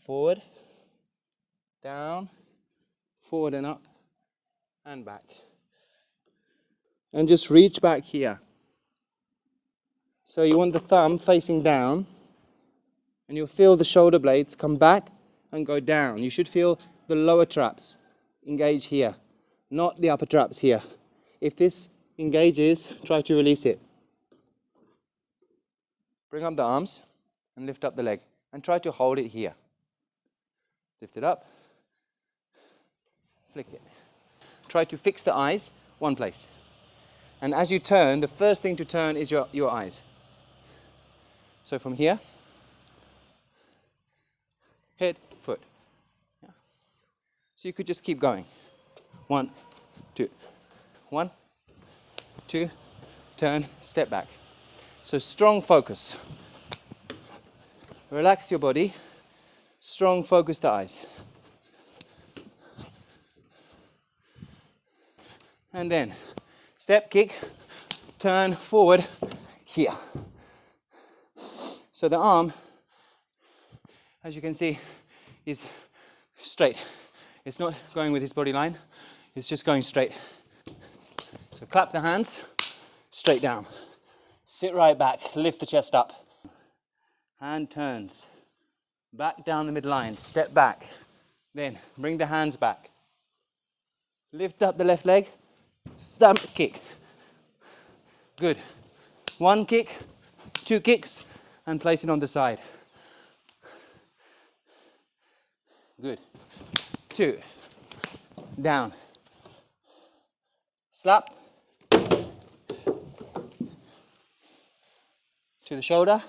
Forward, down, forward and up, and back. And just reach back here. So you want the thumb facing down, and you'll feel the shoulder blades come back and go down. You should feel the lower traps engage here, not the upper traps here. If this engages, try to release it. Bring up the arms and lift up the leg, and try to hold it here. Lift it up, flick it. Try to fix the eyes one place. And as you turn, the first thing to turn is your eyes. So from here, head, foot. Yeah. So you could just keep going. 1, 2. 1, 2, turn, step back. So strong focus. Relax your body. Strong focused eyes. And then step, kick, turn forward here. So the arm, as you can see, is straight. It's not going with his body line, it's just going straight. So clap the hands, straight down. Sit right back, lift the chest up. Hand turns. Back down the midline, step back. Then bring the hands back. Lift up the left leg, stamp, kick. Good. 1 kick, 2 kicks, and place it on the side. Good. 2. Down. Slap. To the shoulder.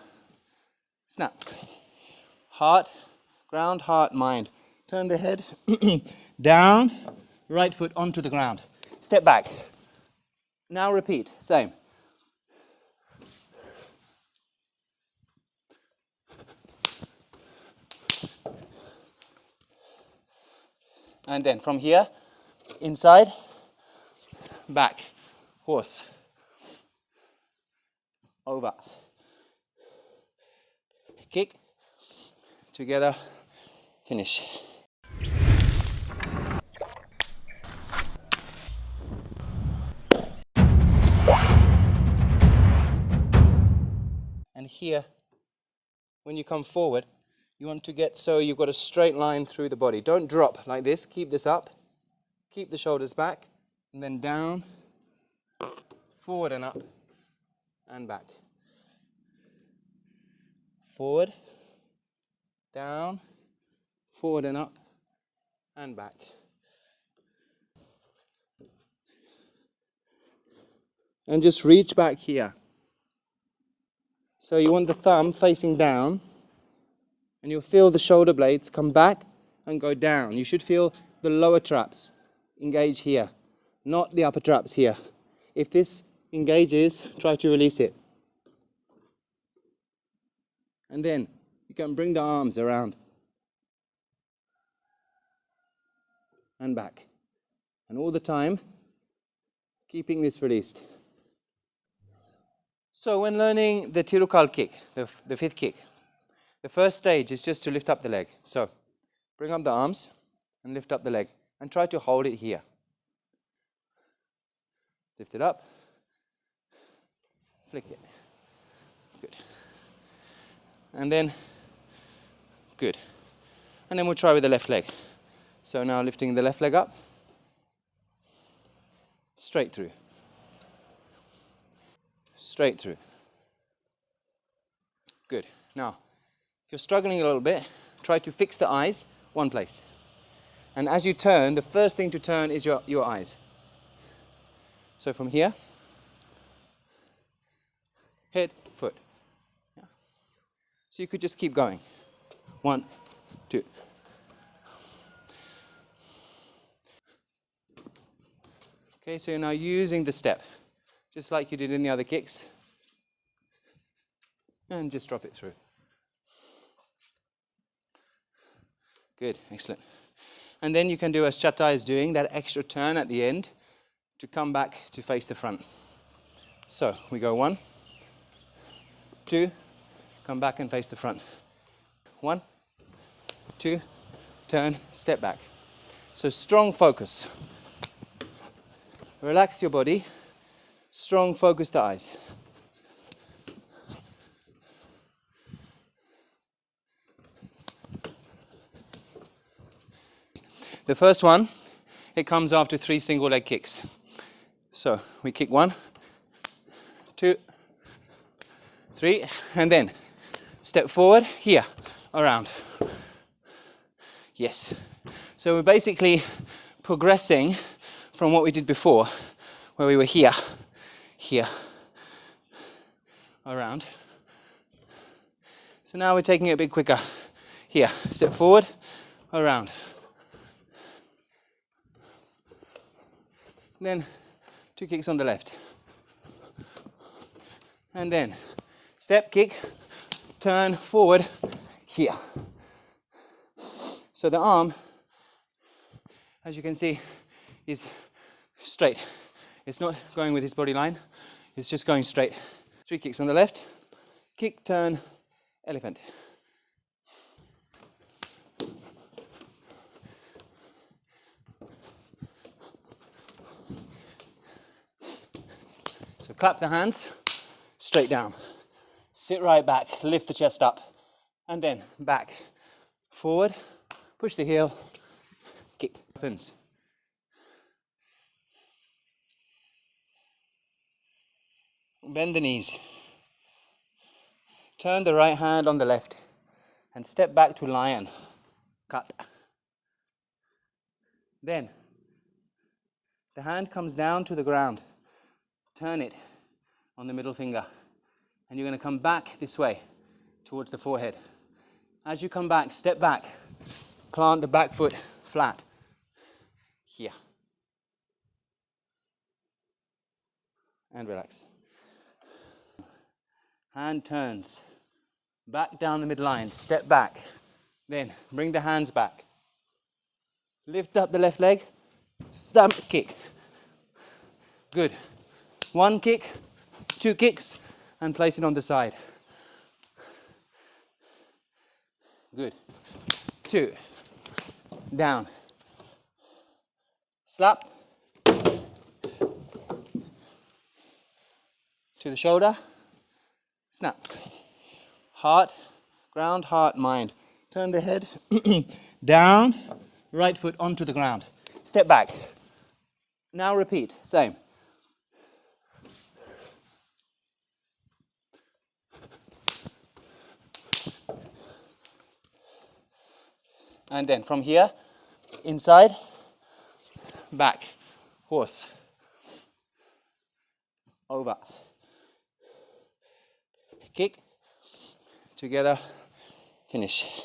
Snap. Heart, ground, heart, mind. Turn the head down, right foot onto the ground. Step back. Now repeat, same. And then from here, inside, back, horse, over, kick, together, finish. And here, when you come forward, you want to get so you've got a straight line through the body. Don't drop like this. Keep this up. Keep the shoulders back. And then down, forward and up, and back. Forward, down, forward and up, and back. And just reach back here. So you want the thumb facing down, and you'll feel the shoulder blades come back and go down. You should feel the lower traps engage here, not the upper traps here. If this engages, try to release it. And then you can bring the arms around and back. And all the time, keeping this released. So when learning the TIRRUKKAL kick, the fifth kick, the first stage is just to lift up the leg. So bring up the arms and lift up the leg and try to hold it here. Lift it up, flick it. Good. And then, good. And then we'll try with the left leg. So now lifting the left leg up, straight through. Straight through. Good. Now, if you're struggling a little bit, try to fix the eyes one place. And as you turn, the first thing to turn is your eyes. So from here, head, foot. Yeah. So you could just keep going. 1, 2. Okay, so you're now using the step, just like you did in the other kicks. And just drop it through. Good, excellent. And then you can do as Chatta is doing, that extra turn at the end to come back to face the front. So we go 1, 2, come back and face the front. 1, 2, turn, step back. So strong focus. Relax your body, strong focused eyes. The first one, it comes after 3 single leg kicks. So we kick 1, 2, 3, and then step forward, here, around. Yes. So we're basically progressing from what we did before, where we were here, here, around. So now we're taking it a bit quicker. Here, step forward, around. Then 2 kicks on the left. And then step, kick, turn, forward, here. So the arm, as you can see, is straight. It's not going with his body line, it's just going straight. 3 kicks on the left, kick, turn, elephant. So clap the hands, straight down. Sit right back, lift the chest up, and then back, forward, push the heel, kick. Opens. Bend the knees. Turn the right hand on the left and step back to lion. Cut. Then the hand comes down to the ground. Turn it on the middle finger. And you're going to come back this way towards the forehead. As you come back, step back. Plant the back foot flat. Here. And relax. Hand turns. Back down the midline. Step back. Then bring the hands back. Lift up the left leg. Stamp, kick. Good. 1 kick, 2 kicks, and place it on the side. Good. 2. Down. Slap. To the shoulder. Snap. Heart, ground, heart, mind. Turn the head down, right foot onto the ground. Step back. Now repeat, same. And then from here, inside, back, horse, over, kick, together, finish.